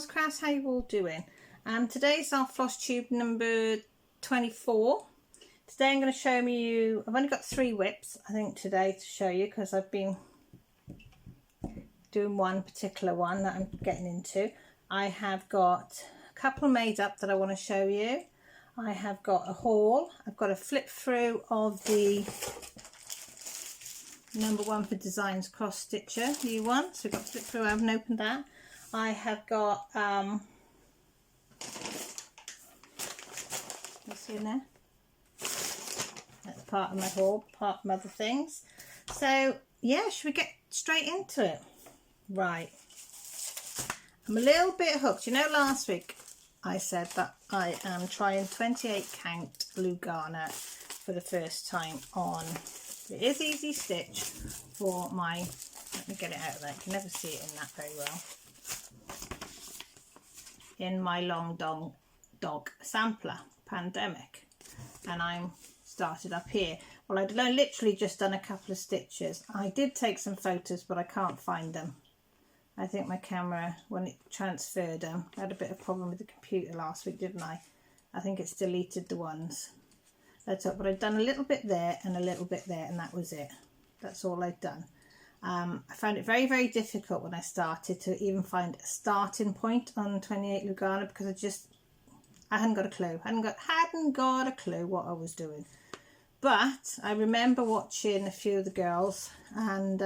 Mel's Crafts, how you all doing? Today's our Flosstube number 24. Today I'm going to show you, I've only got 3 whips I think today to show you because I've been doing one particular one that I'm getting into. I have got a couple made up that I want to show you. I have got a haul, I've got a flip through of the number 1 for Designs cross stitcher, new one, so we've got flip through, I haven't opened that. I have got what's in there? That's part of my haul, part of other things. So yeah, should we get straight into it? Right, I'm a little bit hooked. You know, last week I said that I am trying 28 count Lugana for the first time on. It is easy stitch for my, let me get it out of there, you can never see it in that very well, in my long dog sampler pandemic, and I'm started up here. Well, I'd literally just done a couple of stitches. I did take some photos but I can't find them. I think my camera, when it transferred them, I had a bit of problem with the computer last week, didn't I? I think it's deleted the ones. That's up, but I'd done a little bit there and a little bit there, and that was it. That's all I'd done. I found it very, very difficult when I started to even find a starting point on 28 Lugana because I hadn't got a clue. Hadn't got a clue what I was doing. But I remember watching a few of the girls, and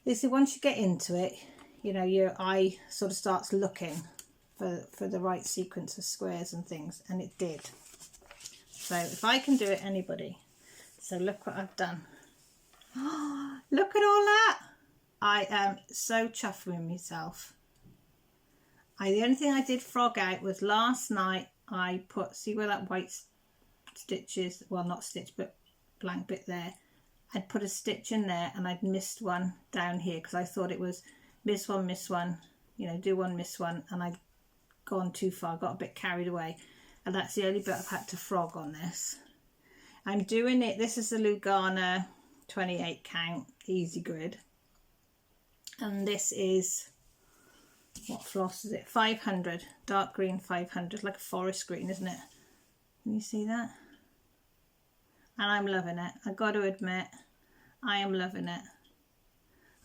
they say once you get into it, you know, your eye sort of starts looking for the right sequence of squares and things, and it did. So if I can do it, anybody. So look what I've done. Oh, look at all that. I am so chuffed with myself. The only thing I did frog out was last night I put, see where that white stitch is, well not stitch but blank bit there, I'd put a stitch in there and I'd missed one down here because I thought it was miss one, you know, do one, miss one, and I'd gone too far, got a bit carried away, and that's the only bit I've had to frog on this. I'm doing it, this is the Lugana 28 count easy grid, and this is, what floss is it, 500, dark green 500, like a forest green, isn't it? Can you see that? And I'm loving it, I've got to admit, I am loving it.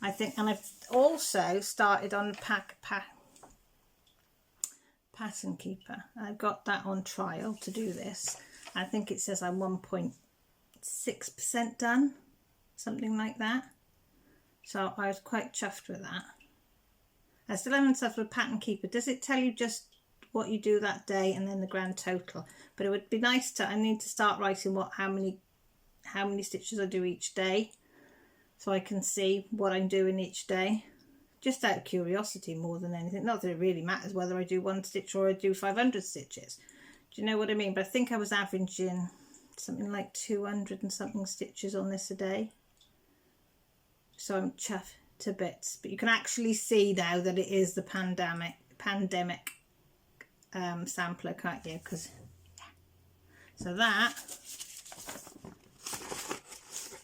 I think, and I've also started on the pattern keeper. I've got that on trial to do this. I think it says I'm 1.6% done, something like that. So I was quite chuffed with that. I still haven't stuff with pattern keeper. Does it tell you just what you do that day and then the grand total? But it would be nice to, I need to start writing how many stitches I do each day, so I can see what I'm doing each day, just out of curiosity more than anything. Not that it really matters whether I do 1 stitch or I do 500 stitches. Do you know what I mean? But I think I was averaging something like 200 and something stitches on this a day. So I'm chuffed to bits. But you can actually see now that it is the pandemic sampler, can't you? Because so that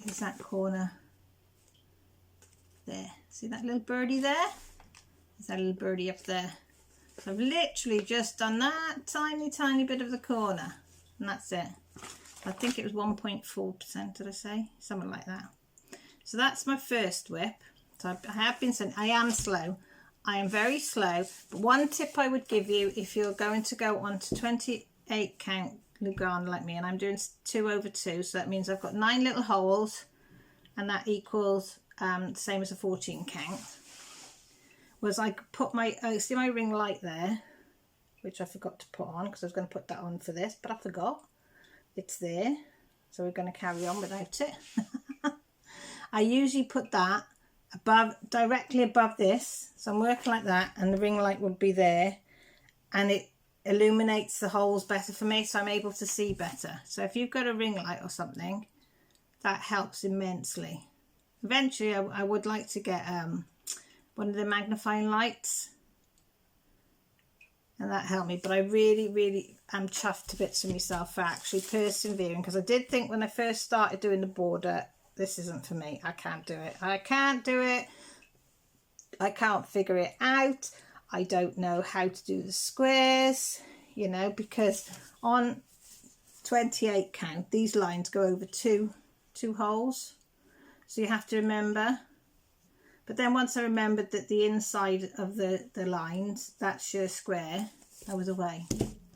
is that corner there. See that little birdie there? There's that little birdie up there. So I've literally just done that tiny bit of the corner, and that's it. I think it was 1.4%, did I say? Something like that. So that's my first whip. So I have been saying I am slow. I am very slow. But one tip I would give you if you're going to go on to 28 count Lugana like me, and I'm doing 2 over 2, so that means I've got 9 little holes, and that equals the same as a 14 count. Was I put my, see my ring light there, which I forgot to put on because I was going to put that on for this, but I forgot. It's there, so we're going to carry on without it. I usually put that directly above this, so I'm working like that, and the ring light would be there, and it illuminates the holes better for me, so I'm able to see better. So if you've got a ring light or something, that helps immensely. Eventually I would like to get one of the magnifying lights, and that helped me, but I really am chuffed to bits with myself for actually persevering, because I did think when I first started doing the border, this isn't for me, I can't do it, I can't figure it out. I don't know how to do the squares, you know, because on 28 count these lines go over two holes, so you have to remember. But then once I remembered that the inside of the lines, that's your square, I was away.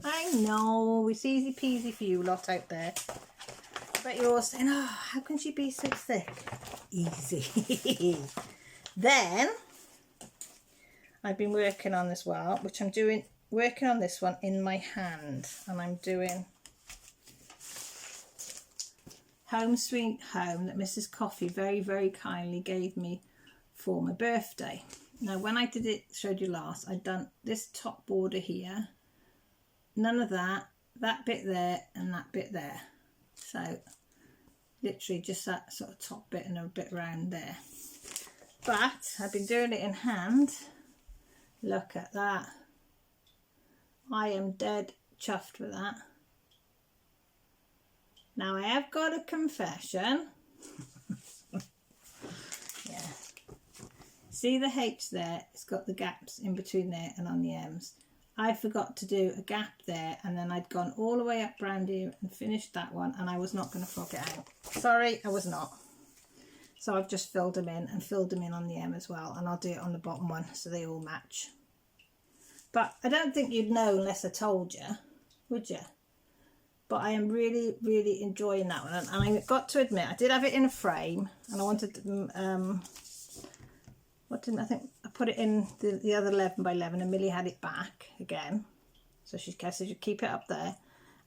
I know, it's easy peasy for you lot out there. But you're all saying, oh, how can she be so thick? Easy. Then I've been working on as well, which I'm working on this one in my hand, and I'm doing Home Sweet Home that Mrs. Coffee very, very kindly gave me for my birthday. Now when I did it, showed you last, I'd done this top border here, none of that bit there and that bit there. So literally just that sort of top bit and a bit round there. But I've been doing it in hand. Look at that. I am dead chuffed with that. Now I have got a confession. Yeah. See the H there? It's got the gaps in between there and on the M's. I forgot to do a gap there, and then I'd gone all the way up round here and finished that one, and I was not going to frog it out. Sorry, I was not. So I've just filled them in and filled them in on the M as well, and I'll do it on the bottom one so they all match. But I don't think you'd know unless I told you, would you? But I am really, really enjoying that one. And I've got to admit, I did have it in a frame, and I wanted to, I think I put it in the other 11 by 11, and Millie had it back again. So she said, you keep it up there.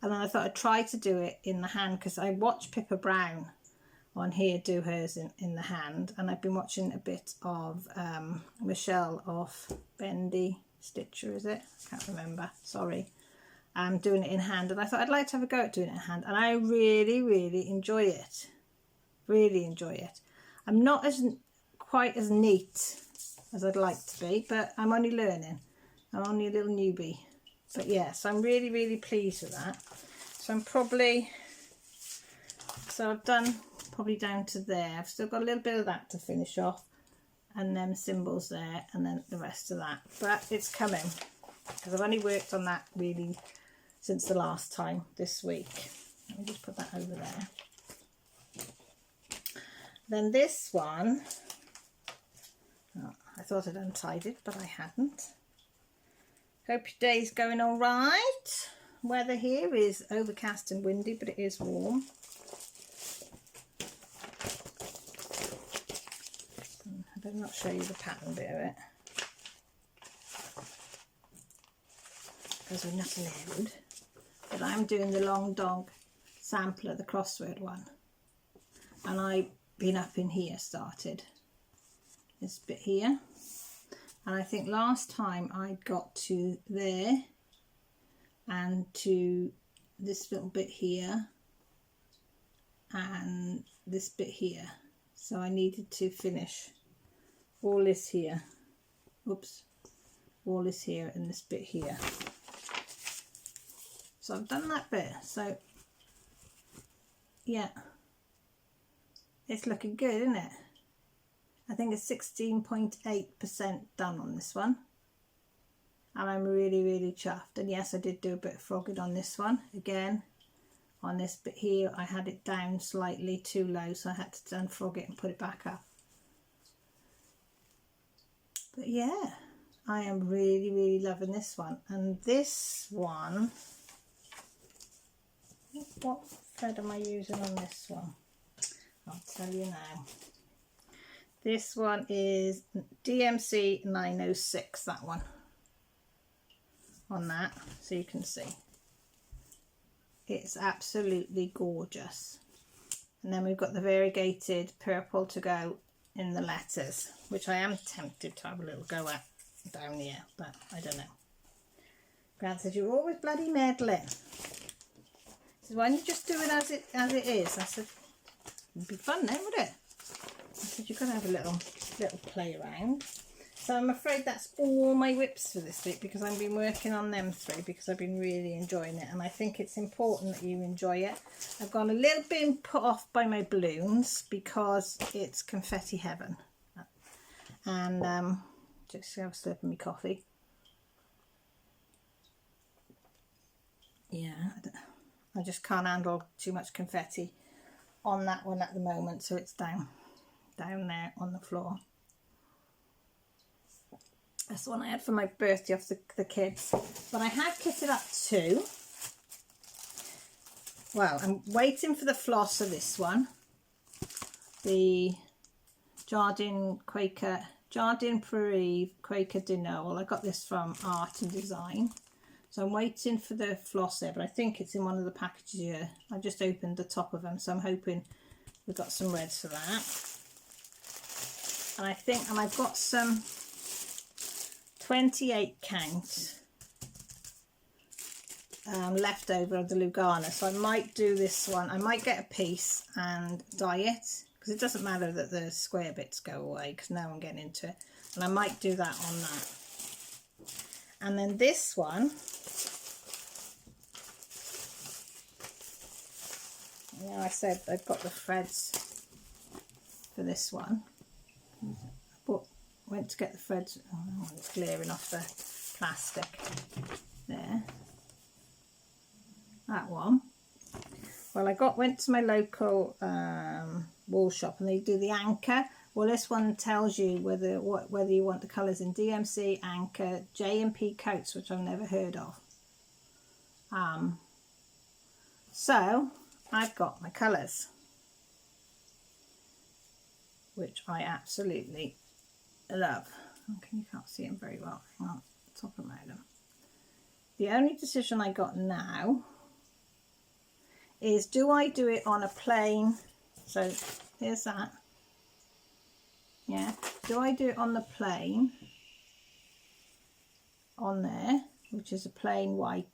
And then I thought I'd try to do it in the hand, because I watched Pippa Brown on here do hers in the hand. And I've been watching a bit of Michelle of Bendy Stitcher, is it? I can't remember, sorry. I'm doing it in hand, and I thought I'd like to have a go at doing it in hand, and I really, really enjoy it. Really enjoy it. I'm not quite as neat as I'd like to be, but I'm only learning. I'm only a little newbie. But yes, I'm really, really pleased with that. So I've done probably down to there. I've still got a little bit of that to finish off, and then symbols there, and then the rest of that. But it's coming, because I've only worked on that really since the last time this week. Let me just put that over there. Then this one, oh, I thought I'd untied it, but I hadn't. Hope your day's going all right. Weather here is overcast and windy, but it is warm. I better not show you the pattern bit of it, because we're not allowed. But I'm doing the long dog sampler, the Crossword one, and I've been up in here, started this bit here, and I think last time I got to there and to this little bit here and this bit here, so I needed to finish all this here, oops, all this here and this bit here. So I've done that bit, so yeah, it's looking good, isn't it? I think it's 16.8% done on this one, and I'm really, really chuffed. And yes, I did do a bit of frogging on this one. Again, on this bit here, I had it down slightly too low, so I had to unfrog it and put it back up. But yeah, I am really, really loving this one. And this one, what thread am I using on this one? I'll tell you now. This one is DMC 906, that one. On that, so you can see. It's absolutely gorgeous. And then we've got the variegated purple to go in the letters, which I am tempted to have a little go at down here, but I don't know. Grant said, you're always bloody meddling. He said, why don't you just do it as it is? I said, it'd be fun then, would it? I said, you've got to have a little play around. So I'm afraid that's all my whips for this week, because I've been working on them three, because I've been really enjoying it, and I think it's important that you enjoy it. I've gone a little bit put off by my balloons because it's confetti heaven, and Just have a slip of my coffee. Yeah, I just can't handle too much confetti on that one at the moment, so it's down there on the floor. That's the one I had for my birthday off the kids. But I have kitted up two. Well, I'm waiting for the floss of this one. The Jardin Prairie Quaker Dinner. I got this from Art and Design. So I'm waiting for the floss there, but I think it's in one of the packages here. I just opened the top of them, so I'm hoping we've got some reds for that. And I've got some 28 count left over of the Lugana, so I might do this one. I might get a piece and dye it, because it doesn't matter that the square bits go away, because now I'm getting into it, and I might do that on that. And then this one, I said I've got the threads for this one, but went to get the threads. Oh, it's glaring off the plastic there. That one. Well, went to my local wool shop, and they do the anchor. Well, this one tells you whether you want the colours in DMC, anchor, J&P coats, which I've never heard of. So I've got my colours, which I absolutely love. Okay, you can't see them very well. Hang on, talk about them. The only decision I got now is, do I do it on a plain? So here's that. Yeah, do I do it on the plain on there, which is a plain white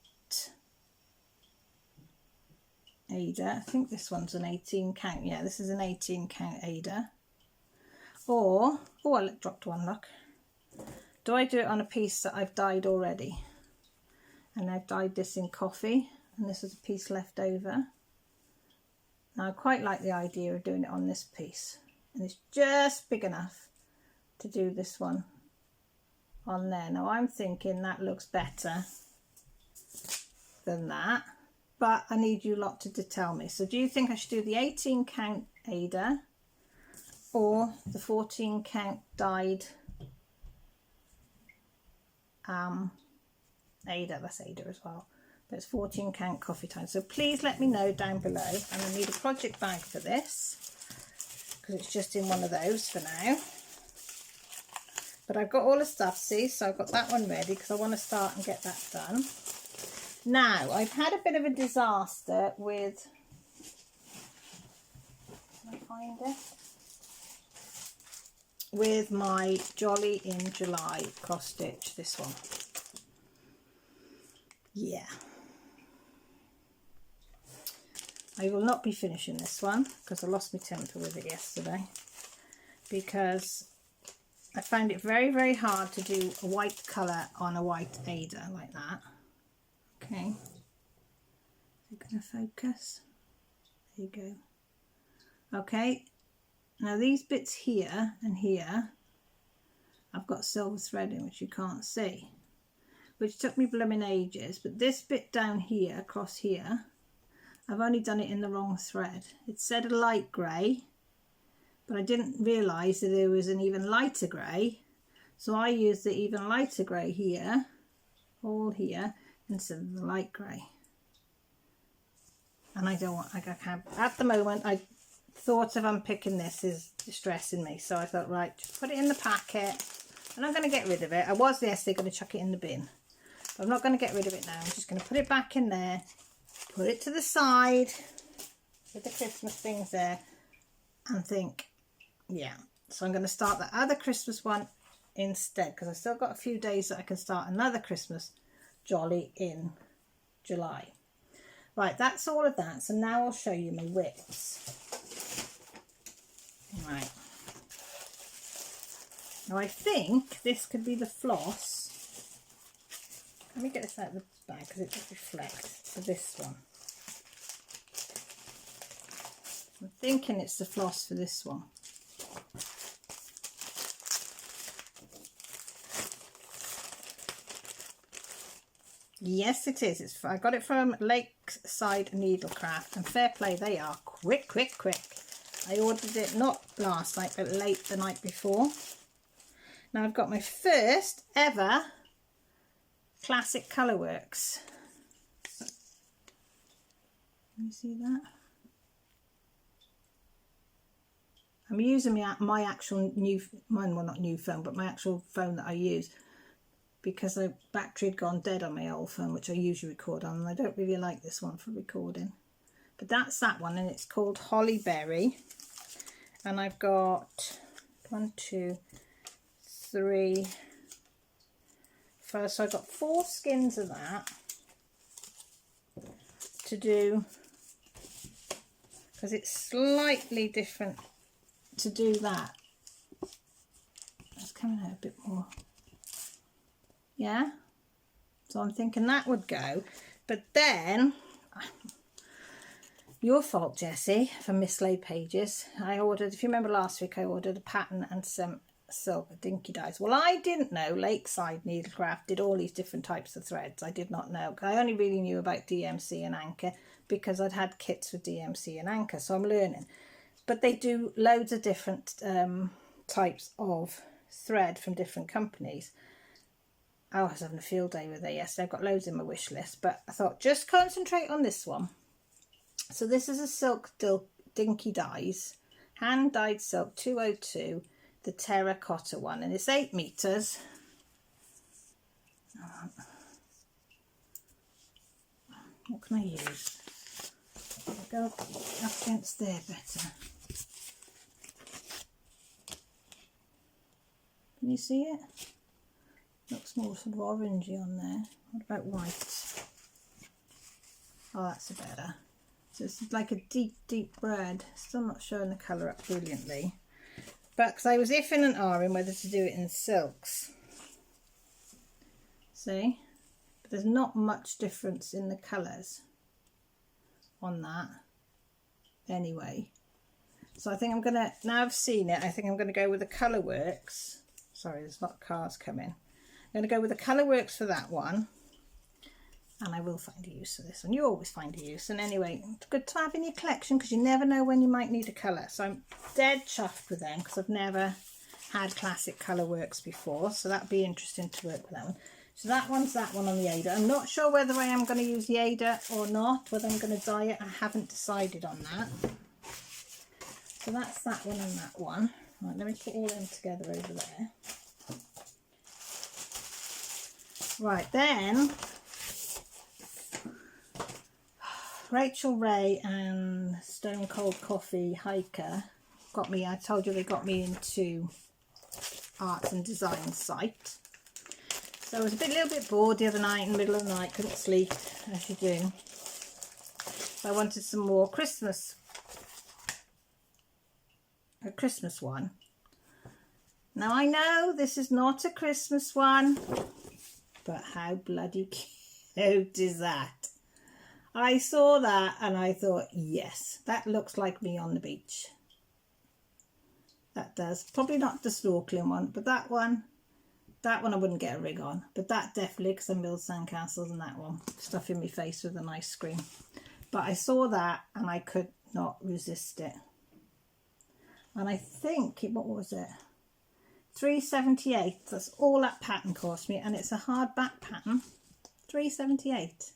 Ada? I think this one's an 18 count. Yeah, this is an 18 count Ada. Or, oh, I dropped one, look. Do I do it on a piece that I've dyed already? And I've dyed this in coffee, and this is a piece left over. Now I quite like the idea of doing it on this piece, and it's just big enough to do this one on there. Now I'm thinking that looks better than that, but I need you lot to tell me. So do you think I should do the 18 count Ada or the 14 count dyed Ada? That's Ada as well, but it's 14 count coffee time. So please let me know down below, and I need a project bag for this because it's just in one of those for now. But I've got all the stuff, see, so I've got that one ready because I want to start and get that done. Now I've had a bit of a disaster with, can I find it? With my Jolly in July cross stitch, this one. Yeah, I will not be finishing this one because I lost my temper with it yesterday, because I found it very, very hard to do a white colour on a white Ada like that. Okay, is it going to focus? There you go. Okay, now these bits here and here, I've got silver thread in, which you can't see, which took me blooming ages. But this bit down here, across here, I've only done it in the wrong thread. It said a light grey, but I didn't realise that there was an even lighter grey. So I used the even lighter grey here, all here, instead of the light grey. And I don't want, I can't, at the moment, I thought of unpicking this is distressing me. So I thought, right, just put it in the packet, and I'm going to get rid of it. I was yesterday going to chuck it in the bin. I'm not going to get rid of it now. I'm just going to put it back in there, put it to the side with the Christmas things there, and think, yeah. So I'm going to start the other Christmas one instead, because I've still got a few days that I can start another Christmas Jolly in July. Right, that's all of that. So now I'll show you my whips. Right. Now I think this could be the floss. Let me get this out of the bag because it just reflects for this one. I'm thinking it's the floss for this one. Yes, it is. I got it from Lakeside Needlecraft, and fair play, they are quick. I ordered it not last night, but late the night before. Now I've got my first ever Classic Colourworks. Can you see that? I'm using my actual well, not new phone, but my actual phone that I use, because the battery had gone dead on my old phone, which I usually record on, and I don't really like this one for recording. But that's that one, and it's called Holly Berry. And I've got 1, 2, 3, 4. So I've got 4 skins of that to do, because it's slightly different to do that. It's coming out a bit more. Yeah, so I'm thinking that would go, but then your fault, Jessie, for mislaid pages. I ordered, if you remember last week, I ordered a pattern and some silver dinky dyes. Well, I didn't know Lakeside Needlecraft did all these different types of threads. I did not know. I only really knew about DMC and Anchor because I'd had kits with DMC and Anchor, so I'm learning. But they do loads of different types of thread from different companies. I was having a field day with it yesterday. I've got loads in my wish list, but I thought just concentrate on this one. So this is a silk dinky dyes, hand dyed silk 202, the terracotta one, and it's 8 meters. What can I use? I'll go up against there better. Can you see it? Looks more sort of orangey on there. What about white? Oh, that's better. So it's like a deep red. Still not showing the colour up brilliantly. But because I was iffing and ahhing whether to do it in silks. See? But there's not much difference in the colours on that. Anyway. So I think I'm going to, now I've seen it, I think I'm going to go with the Colourworks. Sorry, there's a lot of cars coming. I'm going to go with the Colourworks for that one, and I will find a use for this one. You always find a use, and anyway, it's good to have in your collection because you never know when you might need a colour. So I'm dead chuffed with them because I've never had Classic Colourworks before, so that'd be interesting to work with that one. So that one's that one on the Ada. I'm not sure whether I am going to use the Ada or not, whether I'm going to dye it. I haven't decided on that. So that's that one and that one. Right, let me put all them together over there. Right, then Rachel Ray and Stone Cold Coffee Hiker got me, I told you they got me into arts and design site. So I was a little bit bored the other night in the middle of the night, couldn't sleep, as you do. So I wanted some more Christmas, a Christmas one. Now I know this is not a Christmas one, but how bloody cute is that? I saw that and I thought, yes, that looks like me on the beach. That does. Probably not the snorkeling one, but that one I wouldn't get a rig on. But that definitely, because I build sandcastles, and that one, stuff in my face with an ice cream. But I saw that and I could not resist it. And I think, what was it? £3.78. That's all that pattern cost me, and it's a hardback pattern. £3.78.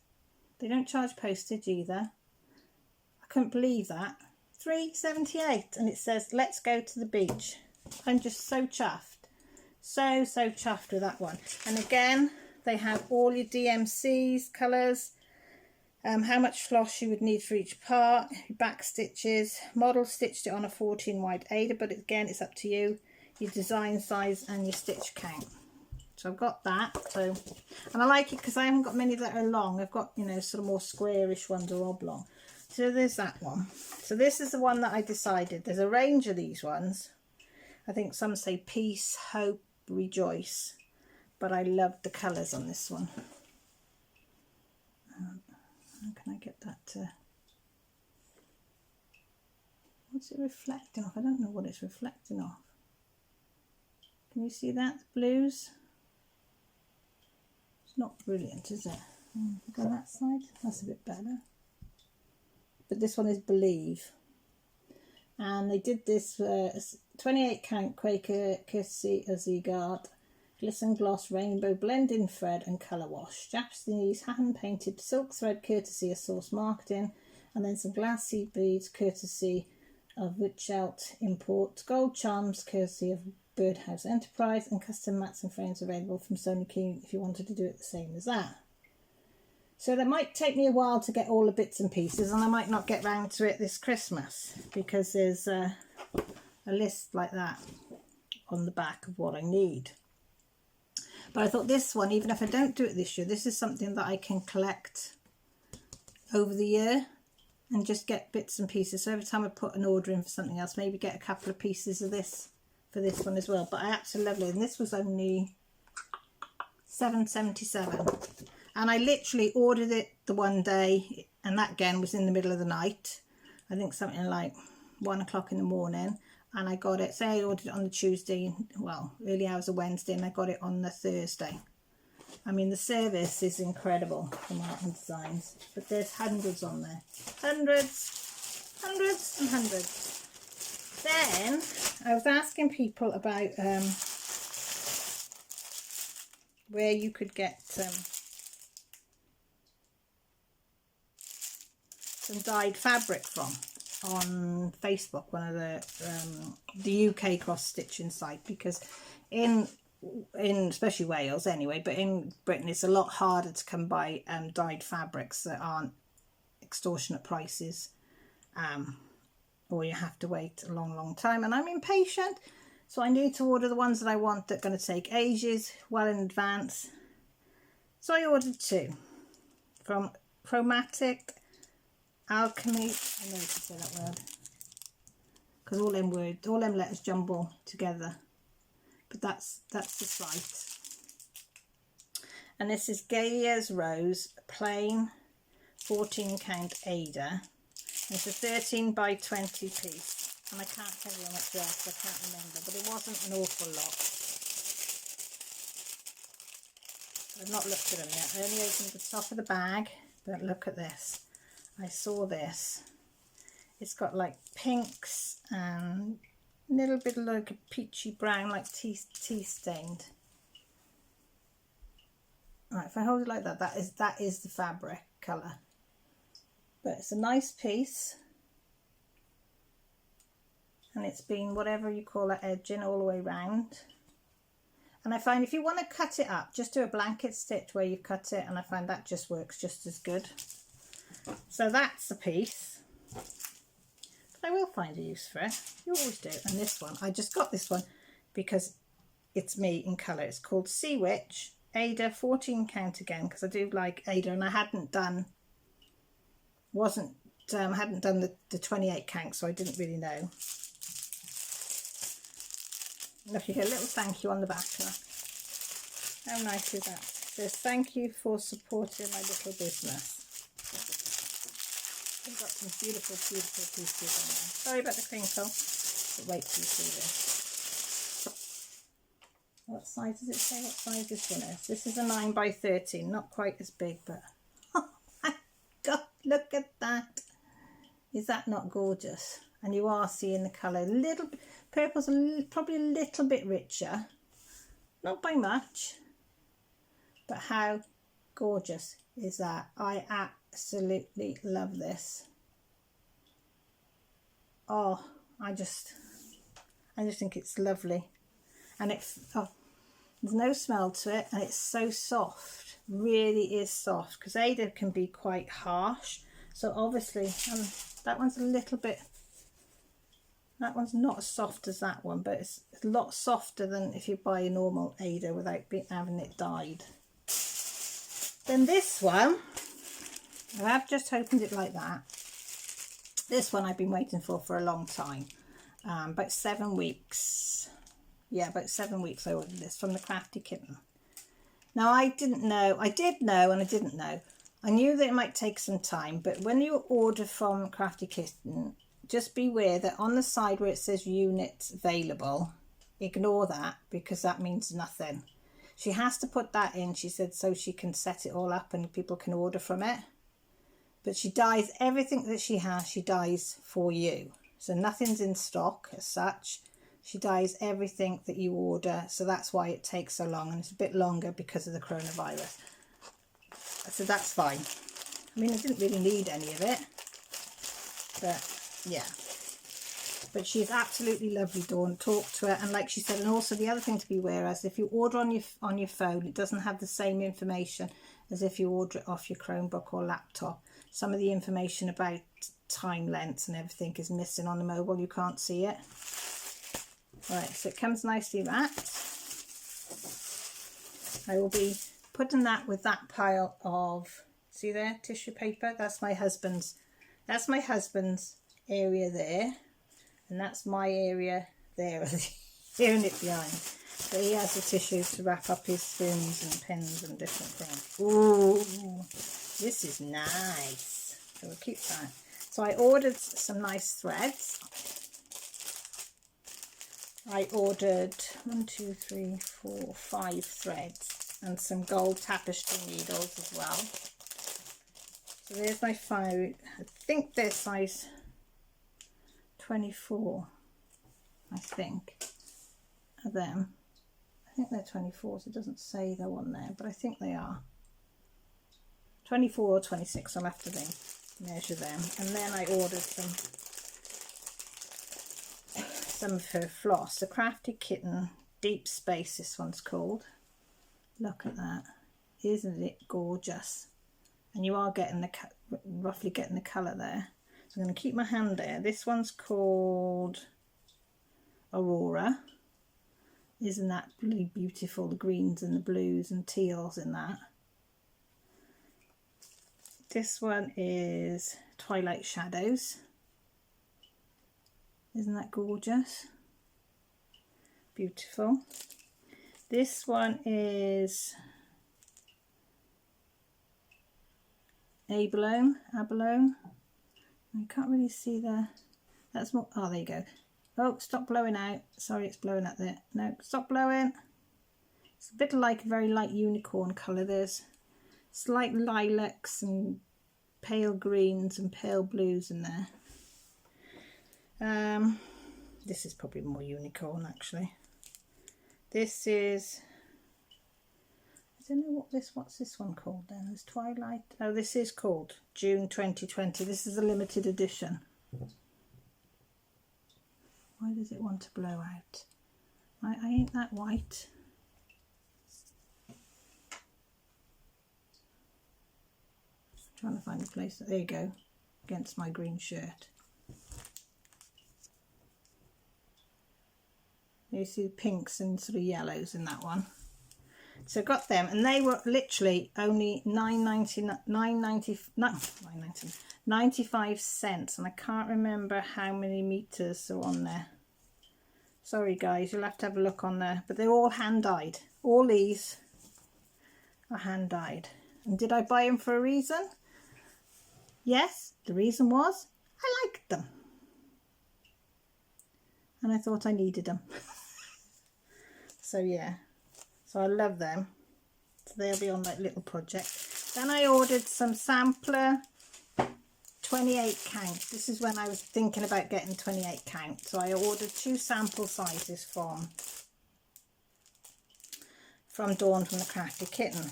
They don't charge postage either. I couldn't believe that. £3.78, and it says let's go to the beach. I'm just so chuffed. So chuffed with that one. And again, they have all your DMCs, colours, how much floss you would need for each part, your back stitches. Model stitched it on a 14 wide Ada, but again, it's up to you. Your design size and your stitch count. So I've got that. So, and I like it because I haven't got many that are long. I've got, you know, sort of more squarish ones or oblong. So there's that one. So this is the one that I decided. There's a range of these ones. I think some say peace, hope, rejoice. But I love the colours on this one. How can I get that to... What's it reflecting off? I don't know what it's reflecting off. Can you see that? Blues? It's not brilliant, is it? Go that side, that's a bit better. But this one is Believe. And they did this 28 count Quaker courtesy of Zegard, glisten gloss rainbow blending thread and colour wash, Japanese hand painted silk thread courtesy of Source Marketing, and then some glass seed beads courtesy of Richelt Import, gold charms courtesy of Birdhouse Enterprise, and custom mats and frames available from Sony Key if you wanted to do it the same as that. So that might take me a while to get all the bits and pieces, and I might not get round to it this Christmas because there's a list like that on the back of what I need. But I thought this one, even if I don't do it this year, this is something that I can collect over the year and just get bits and pieces. So every time I put an order in for something else, maybe get a couple of pieces of this for this one as well. But I absolutely love it, and this was only $7.77. And I literally ordered it the one day, and that again was in the middle of the night. I think something like 1 o'clock in the morning. And I got it, say I ordered it on the Tuesday, well, early hours of Wednesday, and I got it on the Thursday. I mean, the service is incredible from Art and Designs. But there's hundreds on there. Hundreds and hundreds. Then I was asking people about where you could get some dyed fabric from on Facebook, one of the UK cross stitching site, because in especially Wales anyway, but in Britain it's a lot harder to come by dyed fabrics that aren't extortionate prices, or you have to wait a long time, and I'm impatient, so I need to order the ones that I want that are going to take ages well in advance. So I ordered 2 from Chromatic Alchemy. I know you can say that word because all them letters jumble together, but that's the site. And this is Gaia's Rose plain 14 count Ada. It's a 13 by 20 piece, and I can't tell you how much there is, I can't remember, but it wasn't an awful lot. I've not looked at them yet. I only opened the top of the bag, but look at this. I saw this. It's got like pinks and a little bit of like a peachy brown, like tea stained. Right, if I hold it like that, that is the fabric colour. But it's a nice piece, and it's been whatever you call it, edging all the way round. And I find if you want to cut it up, just do a blanket stitch where you cut it, and I find that just works just as good. So that's a piece, but I will find a use for it. You always do. And this one, I just got this one because it's me in colour. It's called Sea Witch Ada 14 count again, because I do like Ada, and I hadn't done the 28 count, so I didn't really know. Look, you get a little thank you on the back. Look. How nice is that? It says thank you for supporting my little business. We've got some beautiful pieces on there. Sorry about the crinkle, but wait till you see this. What size does it say? What size this one is? This is a 9 by 13, not quite as big, but oh my God, look at that. Is that not gorgeous? And you are seeing the colour. Purple's probably a little bit richer, not by much, but how gorgeous is that? I absolutely love this. Oh, I just think it's lovely, and there's no smell to it, and it's so soft. Really is soft, because Ada can be quite harsh. So obviously, that one's a little bit. That one's not as soft as that one, but it's a lot softer than if you buy a normal Ada without having it dyed. Then this one, I have just opened it like that. This one I've been waiting for a long time. About 7 weeks. Yeah, about 7 weeks I ordered this from the Crafty Kitten. Now I did know and I didn't know. I knew that it might take some time, but when you order from Crafty Kitten, just beware that on the side where it says units available, ignore that, because that means nothing. She has to put that in, she said, so she can set it all up and people can order from it. But she dyes everything that she has, she dyes for you. So nothing's in stock as such. She dyes everything that you order. So that's why it takes so long. And it's a bit longer because of the coronavirus. So that's fine. I mean, I didn't really need any of it. But yeah. But she's absolutely lovely, Dawn. Talk to her. And like she said, and also the other thing to be aware is if you order on your phone, it doesn't have the same information as if you order it off your Chromebook or laptop. Some of the information about time lengths and everything is missing on the mobile. You can't see it. Right, so it comes nicely wrapped. I will be putting that with that pile of, see there, tissue paper. That's my husband's area there, and that's my area there. Hearing it behind. So he has the tissue to wrap up his spoons and pins and different things. Ooh, this is nice. So we'll keep that. So I ordered some nice threads. I ordered 1, 2, 3, 4, 5 threads and some gold tapestry needles as well. So there's my 5. I think they're size 24. I think of them. I think they're 24s. It doesn't say though on there, but I think they are 24 or 26. I'll have to measure them. And then I ordered some of her floss, the Crafty Kitten Deep Space, this one's called. Look at that. Isn't it gorgeous? And you are getting roughly getting the colour there. So I'm going to keep my hand there. This one's called Aurora. Isn't that really beautiful? The greens and the blues and teals in that. This one is Twilight Shadows. Isn't that gorgeous? Beautiful. This one is Abalone. I can't really see that's more, oh, there you go. Oh, stop blowing out. Sorry, it's blowing out there. No, stop blowing. It's a bit like a very light unicorn colour. There's slight lilacs and pale greens and pale blues in there. This is probably more unicorn actually. This is, I don't know what's this one called then? There's Twilight. Oh, this is called June 2020. This is a limited edition. Why does it want to blow out? I ain't that white. I'm trying to find a place. There you go. Against my green shirt. You see the pinks and sort of yellows in that one. So got them, and they were literally only 95 cents, and I can't remember how many meters are on there. Sorry guys, you'll have to have a look on there, but they're all hand dyed. All these are hand dyed. And did I buy them for a reason? Yes, the reason was I liked them, and I thought I needed them. So yeah, so I love them. So they'll be on that little project. Then I ordered some sampler 28 count. This is when I was thinking about getting 28 count. So I ordered 2 sample sizes from Dawn from the Crafty Kitten.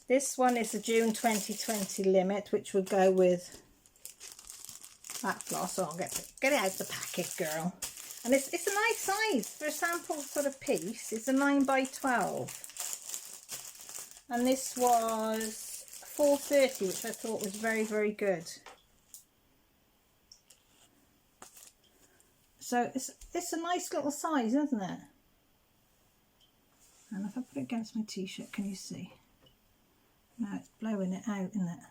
This one is the June 2020 limit, which would go with that floss. So I'll get it out the packet, girl. And it's a nice size for a sample sort of piece. It's a 9 by 12. And this was $4.30, which I thought was very, very good. So it's a nice little size, isn't it? And if I put it against my t-shirt, can you see? No, it's blowing it out, isn't it?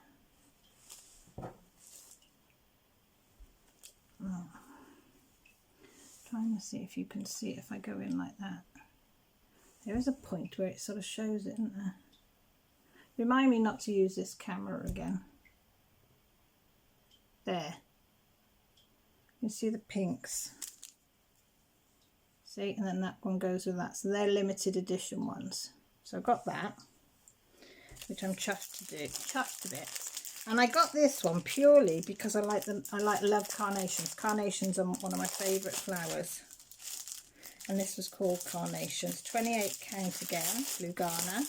Oh. Trying to see if you can see it if I go in like that. There is a point where it sort of shows it, isn't there? Remind me not to use this camera again. There. You see the pinks. See, and then that one goes with that. So they're limited edition ones. So I've got that, which I'm chuffed to bits. And I got this one purely because I love carnations. Carnations are one of my favourite flowers. And this was called Carnations. 28 count again, Lugana.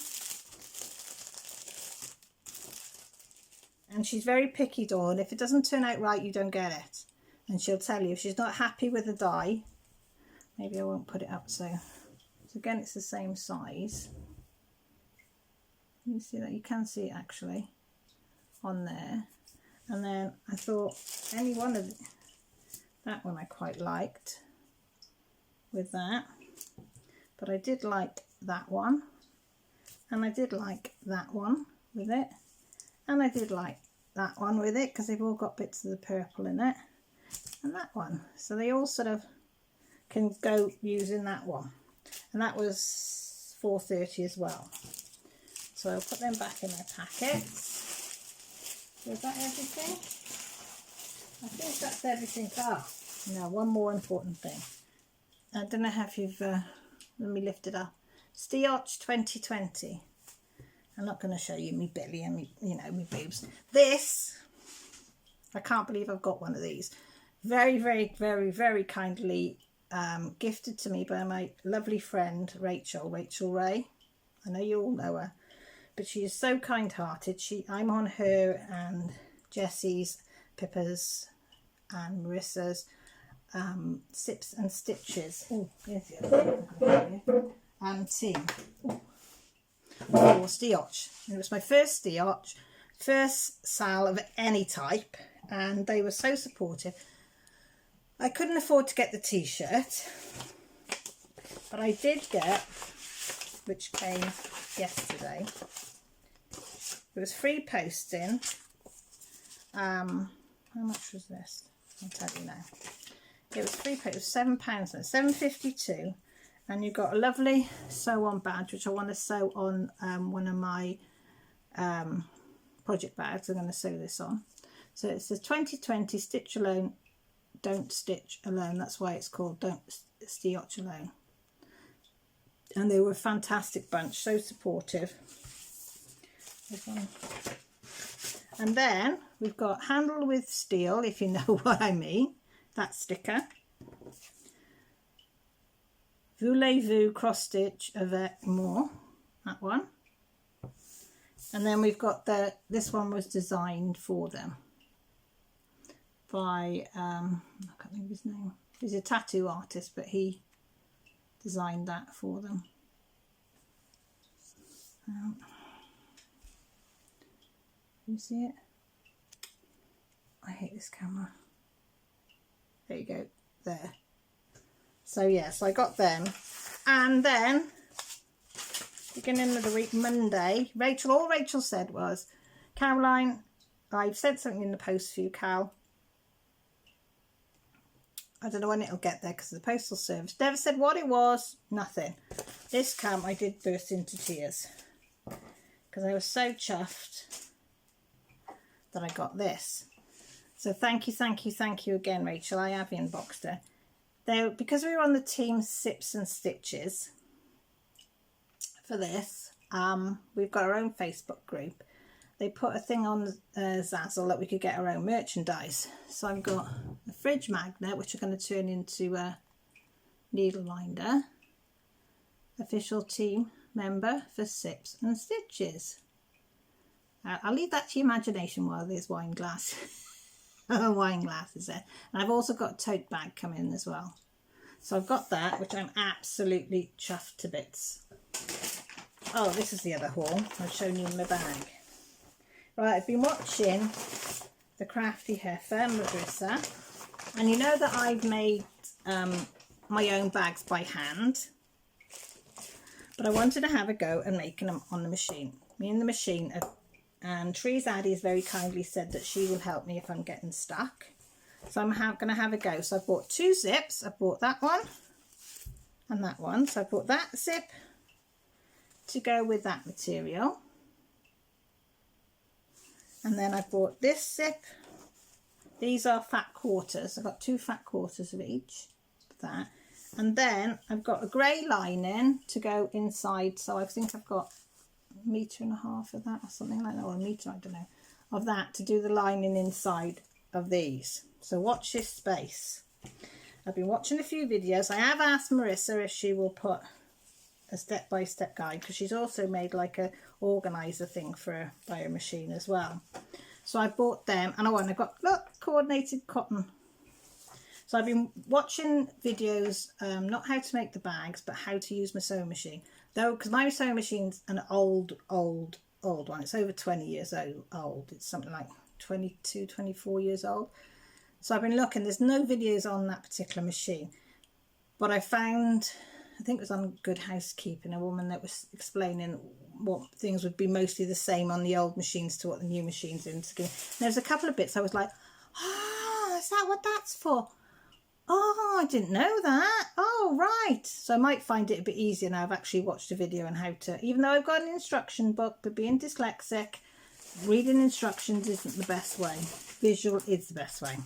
And she's very picky, Dawn. If it doesn't turn out right, you don't get it. And she'll tell you if she's not happy with the dye. Maybe I won't put it up so again, it's the same size. You see that? You can see it actually on there. And then I thought any one of that one I quite liked with that, but I did like that one, and I did like that one with it, and I did like that one with it because they've all got bits of the purple in it, and that one, so they all sort of can go using that one. And that was $4.30 as well. So I'll put them back in their packets. Was that everything? I think that's everything. Ah, now one more important thing. I don't know if you've, let me lift it up. Stioch 2020. I'm not going to show you me belly and me, you know, me boobs. This, I can't believe I've got one of these. Very, very, very, very kindly gifted to me by my lovely friend Rachel Ray. I know you all know her, but she is so kind-hearted. I'm on her and Jessie's, Pippa's and Marissa's Sips and Stitches. Oh, here's the other one. Team. Oh, Stioch. It was my first Stioch, first sale of any type, and they were so supportive. I couldn't afford to get the t-shirt, but I did get, which came yesterday, it was free posting. How much was this? I'll tell you now. It was free posting, it was £7, £7.52, and you got a lovely sew on badge, which I want to sew on one of my project bags. I'm going to sew this on. So it says 2020 Stitch Alone, Don't Stitch Alone. That's why it's called Don't Stitch Alone. And they were a fantastic bunch, so supportive. And then we've got Handle with Steel, if you know what I mean, that sticker. Voulez-vous cross stitch avec moi, that one. And then we've got this one was designed for them by I can't think of his name. He's a tattoo artist, but he designed that for them. You see it? I hate this camera. There you go, there. So yes, I got them, and then beginning of the week, Monday, all Rachel said was, Caroline, I've sent something in the post for you, Cal. I don't know when it'll get there because of the postal service. Never said what it was, nothing. This camp, I did burst into tears because I was so chuffed that I got this. So thank you again, Rachel. I have inboxed her. Because we were on the team Sips and Stitches for this, we've got our own Facebook group. They put a thing on Zazzle that we could get our own merchandise. So I've got a fridge magnet, which I'm going to turn into a needle winder. Official team member for Sips and Stitches. I'll leave that to your imagination while there's wine glass. Wine glasses there. And I've also got a tote bag coming as well. So I've got that, which I'm absolutely chuffed to bits. Oh, this is the other haul I've shown you in my bag. Right, I've been watching the Crafty Heifer, Marissa, and you know that I've made my own bags by hand, but I wanted to have a go and making them on the machine. Me and the machine, and Trees Addie has very kindly said that she will help me if I'm getting stuck. So I'm going to have a go. So I bought 2 zips. I bought that one and that one. So I bought that zip to go with that material. And then I bought this zip. These are fat quarters. I've got 2 fat quarters of each. That. And then I've got a grey lining to go inside. So I think I've got 1.5 meters of that or something like that, or 1 meter, I don't know, of that to do the lining inside of these. So watch this space. I've been watching a few videos. I have asked Marissa if she will put a step-by-step guide, because she's also made like a organizer thing for her machine as well. So I bought them, and I got, look, coordinated cotton. So I've been watching videos, not how to make the bags, but how to use my sewing machine. Though, because my sewing machine's an old one. It's over 20 years old. It's something like 22, 24 years old. So I've been looking. There's no videos on that particular machine. But I found, I think it was on Good Housekeeping, a woman that was explaining what things would be mostly the same on the old machines to what the new machines in. There's a couple of bits I was like, oh, is that what that's for? Oh, I didn't know that. Oh, right. So I might find it a bit easier now I've actually watched a video on how to, even though I've got an instruction book, but being dyslexic, reading instructions isn't the best way. Visual is the best way.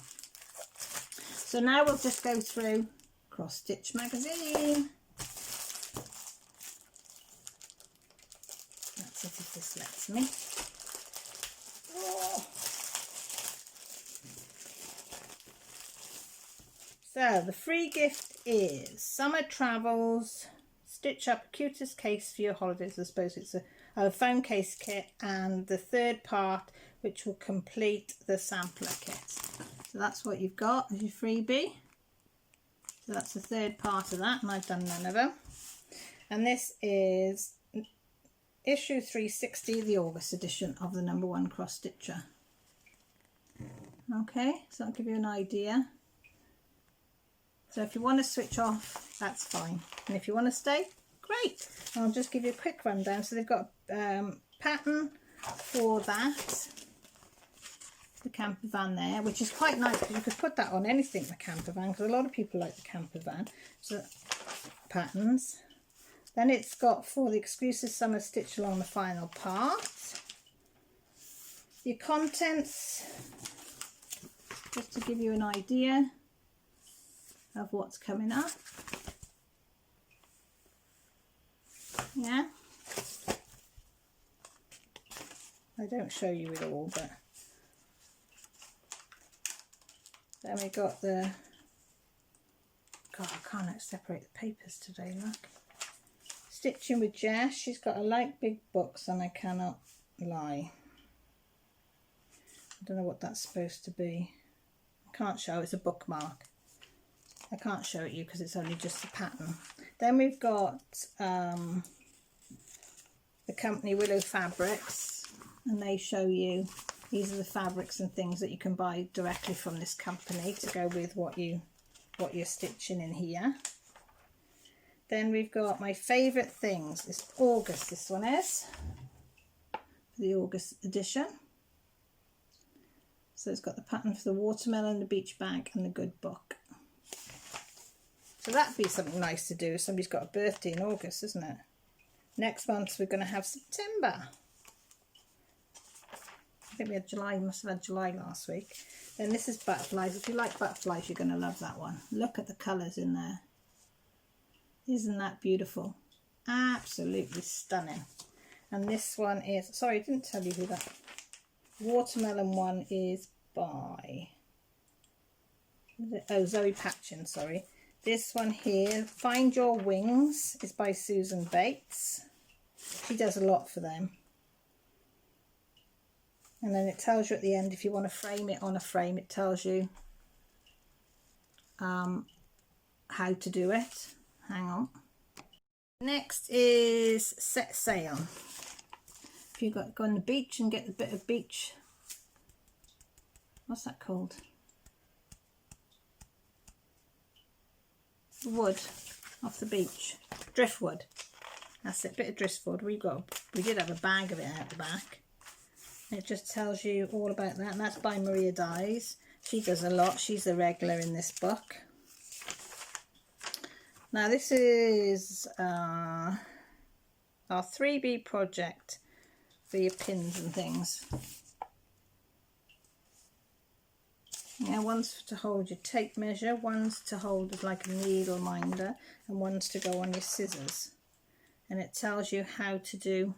So now we'll just go through Cross Stitch magazine. That's it if this lets me. Oh. So the free gift is Summer Travels, Stitch Up a Cutest Case for your holidays. I suppose it's a phone case kit, and the third part, which will complete the sampler kit. So that's what you've got as your freebie. So that's the third part of that, and I've done none of them. And this is issue 360, the August edition of the #1 Cross Stitcher. Okay, so that'll give you an idea. So if you want to switch off, that's fine. And if you want to stay, great. And I'll just give you a quick rundown. So they've got a pattern for that, the camper van there, which is quite nice because you could put that on anything, the camper van, because a lot of people like the camper van. So patterns. Then it's got for the exclusive summer stitch along the final part. Your contents, just to give you an idea of what's coming up. Yeah, I don't show you it all, but then we got the, God, I can't separate the papers today, look. Stitching with Jess. She's got a like big books, and I cannot lie. I don't know what that's supposed to be. I can't show, it's a bookmark. I can't show it you because it's only just a pattern. Then we've got the company Willow Fabrics, and they show you, these are the fabrics and things that you can buy directly from this company to go with what you're stitching in here. Then we've got my favourite things. It's August, this one is, for the August edition. So it's got the pattern for the watermelon, the beach bag, and the good book. So that'd be something nice to do. Somebody's got a birthday in August, isn't it? Next month we're going to have September. I think we had July, we must have had July last week. Then this is butterflies. If you like butterflies, you're going to love that one. Look at the colours in there. Isn't that beautiful? Absolutely stunning. And this one is, sorry, I didn't tell you who that watermelon one is by. Oh, Zoe Patchin, sorry. This one here, Find Your Wings, is by Susan Bates. She does a lot for them. And then it tells you at the end, if you want to frame it on a frame, it tells you how to do it. Hang on. Next is Set Sail. If you go on the beach and get a bit of beach, what's that called? Wood off the beach, driftwood. That's it, bit of driftwood. We did have a bag of it out the back. It just tells you all about that, and that's by Maria Dyes. She does a lot. She's a regular in this book. Now this is our 3B project for your pins and things. Yeah, one's to hold your tape measure, one's to hold as like a needle minder, and one's to go on your scissors. And it tells you how to do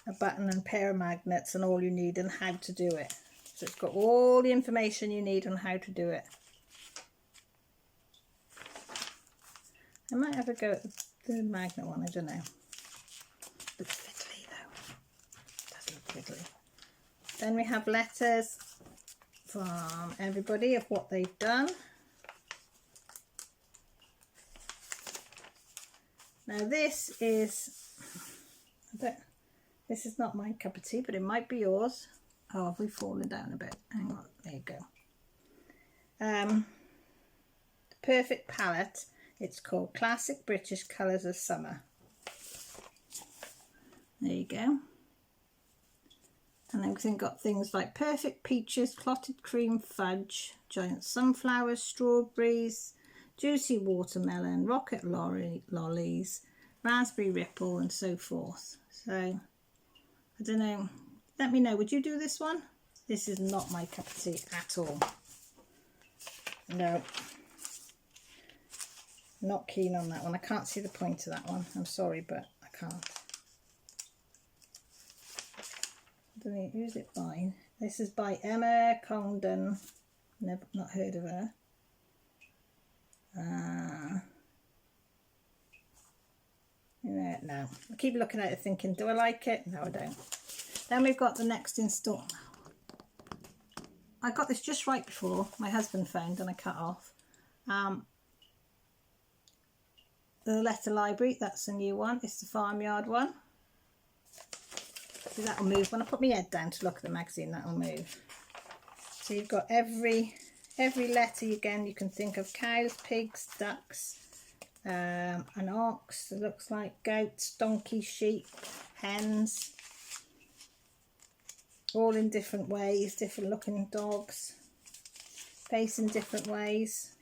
a button and pair of magnets and all you need and how to do it. So it's got all the information you need on how to do it. I might have a go at the magnet one, I don't know. Looks fiddly though. Does look fiddly. Then we have letters from everybody of what they've done. Now this is this is not my cup of tea, but it might be yours. Oh, have we fallen down a bit? Hang on, there you go. The Perfect Palette. It's called Classic British Colours of Summer. There you go. And then we've got things like perfect peaches, clotted cream fudge, giant sunflowers, strawberries, juicy watermelon, rocket lollies, raspberry ripple, and so forth. So, I don't know. Let me know. Would you do this one? This is not my cup of tea at all. No. Not keen on that one. I can't see the point of that one. I'm sorry, but I can't. I don't know, who's it by? This is by Emma Condon. Never, not heard of her. No. I keep looking at it thinking, do I like it? No, I don't. Then we've got the next install. I got this just right before my husband phoned and I cut off. The letter library, that's a new one. It's the farmyard one. See, that'll move. When I put my head down to look at the magazine, that'll move. So you've got every letter again you can think of: cows, pigs, ducks, an ox, it looks like goats, donkeys, sheep, hens, all in different ways, different looking dogs, facing different ways.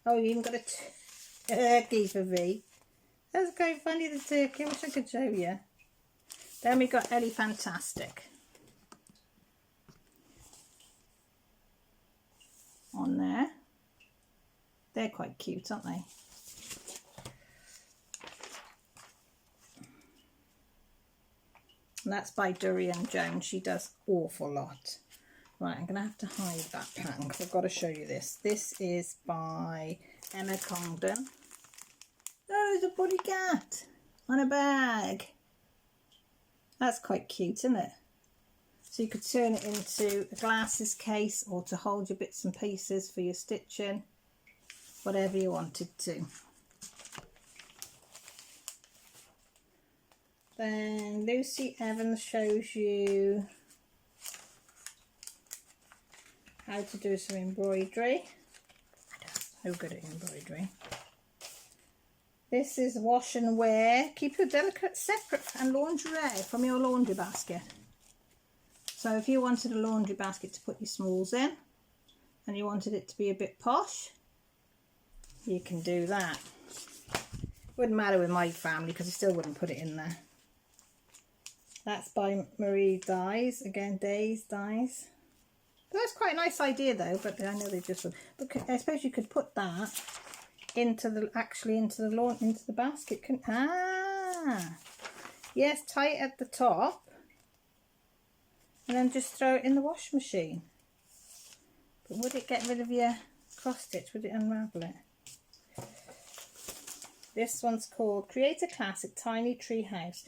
Oh, you even got a turkey for V. That's quite funny, the turkey. I wish I could show you. Then we got Ellie Fantastic on there. They're quite cute, aren't they? And that's by Durian Jones. She does awful lot. Right, I'm going to have to hide that pattern because I've got to show you this. This is by Emma Condon. Oh, there's a body cat on a bag. That's quite cute, isn't it? So you could turn it into a glasses case or to hold your bits and pieces for your stitching, whatever you wanted to. Then Lucy Evans shows you how to do some embroidery. I'm no good at embroidery. This is wash and wear. Keep your delicate separate and lingerie from your laundry basket. So if you wanted a laundry basket to put your smalls in and you wanted it to be a bit posh, you can do that. Wouldn't matter with my family because I still wouldn't put it in there. That's by Marie Dyes. Again, Dyes. That's quite a nice idea though, but I know they just would. But I suppose you could put that into the basket. Yes, tie it at the top and then just throw it in the washing machine. But would it get rid of your cross stitch? Would it unravel it? This one's called Create a Classic Tiny Tree House.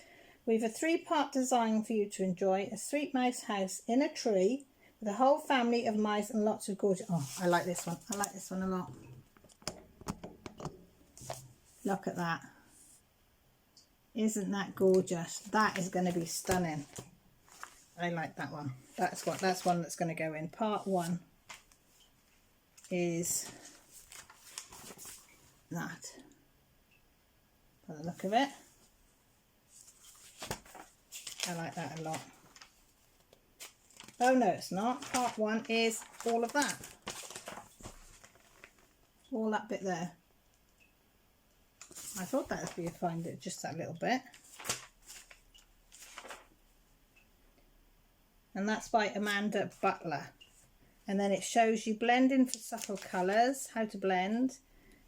We've a 3-part design for you to enjoy. A sweet mouse house in a tree with a whole family of mice and lots of gorgeous... Oh, I like this one. I like this one a lot. Look at that. Isn't that gorgeous? That is going to be stunning. I like that one. That's one that's going to go in. Part 1 is that. By the look of it. I like that a lot. Oh no, it's not. Part 1 is all of that. All that bit there. I thought that would be a fine bit, just that little bit. And that's by Amanda Butler. And then it shows you blending for subtle colours, how to blend,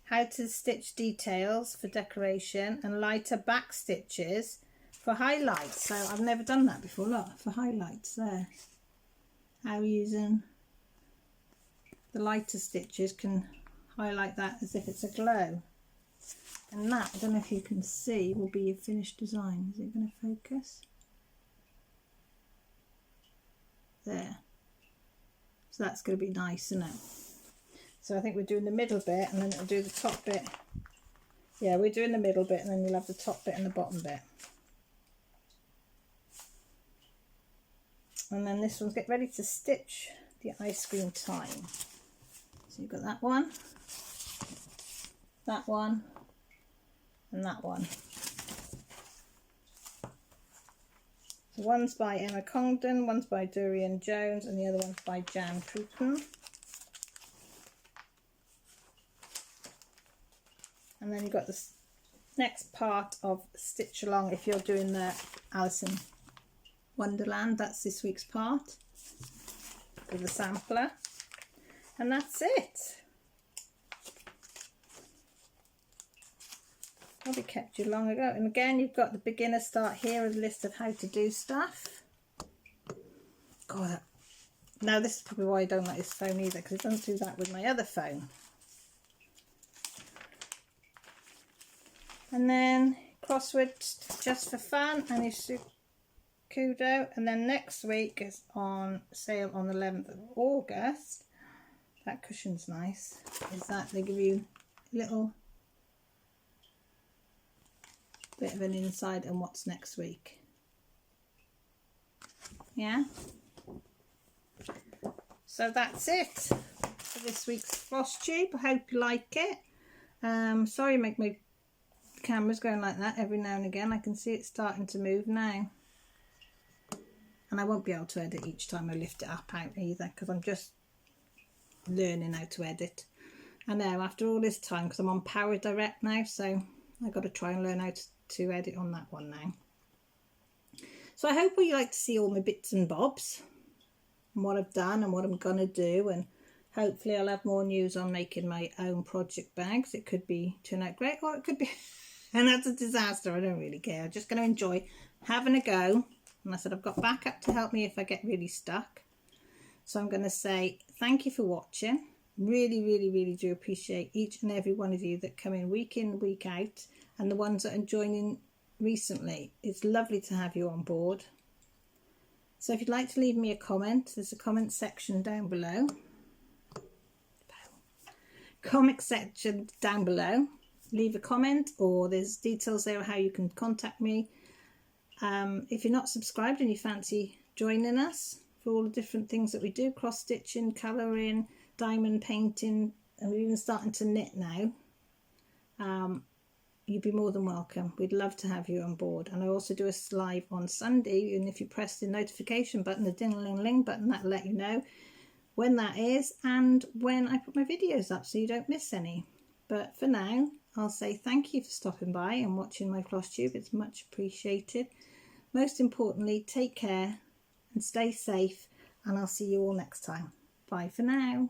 how to stitch details for decoration, and lighter back stitches for highlights. So I've never done that before. Look, for highlights there. How using the lighter stitches can highlight that as if it's a glow. And that, I don't know if you can see, will be your finished design. Is it going to focus? There. So that's going to be nice, isn't it? So I think we're doing the middle bit and then it'll do the top bit. Yeah, we're doing the middle bit and then you'll have the top bit and the bottom bit. And then this one's get ready to stitch the ice cream time. So you've got that one, and that one. So one's by Emma Congdon, one's by Dorian Jones, and the other one's by Jan Croughton. And then you've got this next part of Stitch Along if you're doing the Alice in Wonderland. That's this week's part with the sampler. And that's it. Probably kept you long ago. And again, you've got the beginner start here, a list of how to do stuff. God, now this is probably why I don't like this phone either, because it doesn't do that with my other phone. And then Crossword just for fun, and your Kudo. And then next week is on sale on the 11th of August. That cushion's nice. Is that they give you a little bit of an insight on what's next week. Yeah. So that's it for this week's Flosstube. I hope you like it. Sorry, make my camera's going like that every now and again. I can see it starting to move now. And I won't be able to edit each time I lift it up out either, because I'm just learning how to edit. I know, after all this time, because I'm on Power Direct now, so I've got to try and learn how to edit on that one now. So I hope you like to see all my bits and bobs and what I've done and what I'm going to do, and hopefully I'll have more news on making my own project bags. It could be turn out great, or it could be and that's a disaster. I don't really care. I'm just going to enjoy having a go. And I said I've got backup to help me if I get really stuck. So I'm going to say thank you for watching. Really, really, really do appreciate each and every one of you that come in, week out, and the ones that are joining recently. It's lovely to have you on board. So if you'd like to leave me a comment, there's a comment section down below. Comment section down below. Leave a comment, or there's details there of how you can contact me. If you're not subscribed and you fancy joining us for all the different things that we do, cross stitching, colouring, diamond painting, and we're even starting to knit now, you'd be more than welcome. We'd love to have you on board. And I also do a live on Sunday, and if you press the notification button, the ding-a-ling-ling button, that'll let you know when that is and when I put my videos up, so you don't miss any. But for now, I'll say thank you for stopping by and watching my Flosstube. It's much appreciated. Most importantly, take care and stay safe, and I'll see you all next time. Bye for now.